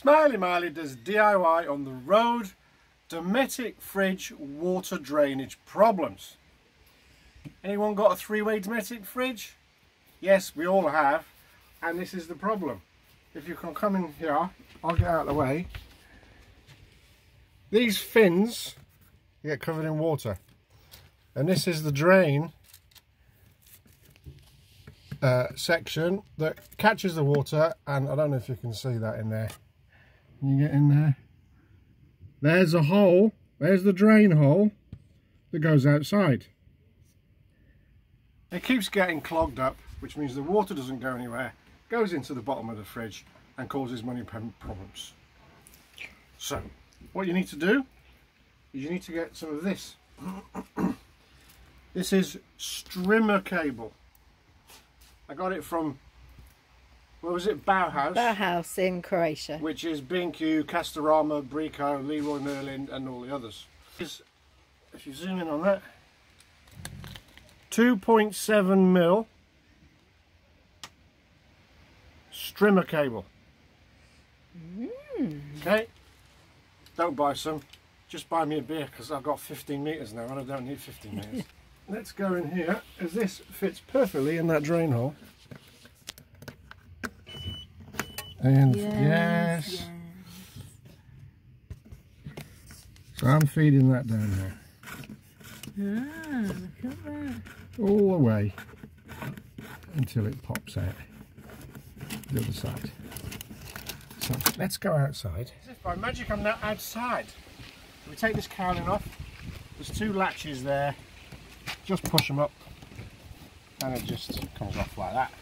Smiley Miley does DIY on the road. Dometic fridge water drainage problems. Anyone got a three-way Dometic fridge? Yes, we all have. And this is the problem. If you can come in here, I'll get out of the way. These fins get covered in water. And this is the drain section that catches the water, and I don't know if you can see that in there. Can you get in there? There's a hole, there's the drain hole that goes outside. It keeps getting clogged up, which means the water doesn't go anywhere, goes into the bottom of the fridge and causes money problems. So what you need to do is you need to get some of this. This is strimmer cable. I got it from, where was it? Bauhaus. Bauhaus in Croatia. Which is B&Q, Castorama, Brico, Leroy Merlin and all the others. If you zoom in on that, 2.7mm strimmer cable. Okay, don't buy some, just buy me a beer because I've got 15 metres now and I don't need 15 metres. Let's go in here, as this fits perfectly in that drain hole. And yes. So I'm feeding that down there. Ah, look at that. All the way until it pops out the other side. So let's go outside. As if by magic I'm now outside. So we take this cowling off. There's two latches there. Just push them up and it just comes off like that.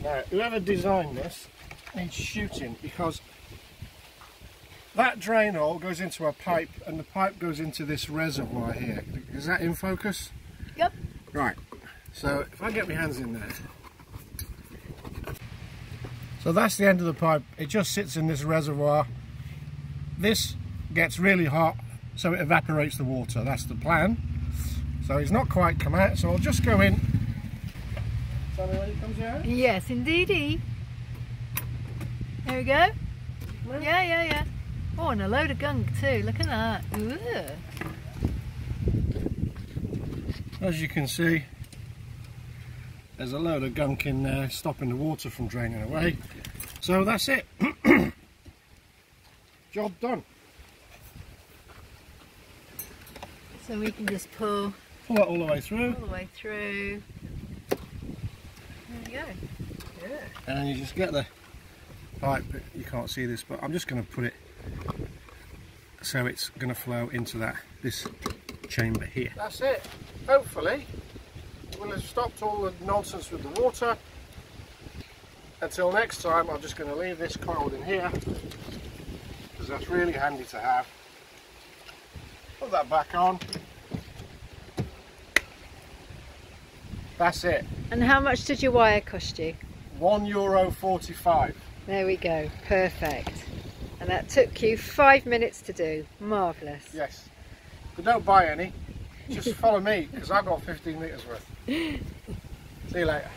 Now whoever designed this needs shooting, because that drain hole goes into a pipe and the pipe goes into this reservoir here. Is that in focus? Yep. Right, so if I get my hands in there. So that's the end of the pipe. It just sits in this reservoir. This gets really hot, so it evaporates the water. That's the plan. So it's not quite come out, so I'll just go in. Tell me when it comes out? Yes, indeedy. There we go. Yeah. Oh, and a load of gunk too. Look at that. Ooh. As you can see, there's a load of gunk in there stopping the water from draining away. So that's it. Job done. So we can just pull it all the way through. All the way through. There we go. Yeah. And you just get the pipe. You can't see this, but I'm just going to put it so it's going to flow into this chamber here. That's it. Hopefully we'll have stopped all the nonsense with the water. Until next time, I'm just going to leave this coiled in here because that's really handy to have. Put that back on. That's it. And how much did your wire cost you? €1.45. There we go, perfect. And that took you 5 minutes to do. Marvellous. Yes. But don't buy any, just follow me because I've got 15 metres worth. See you later.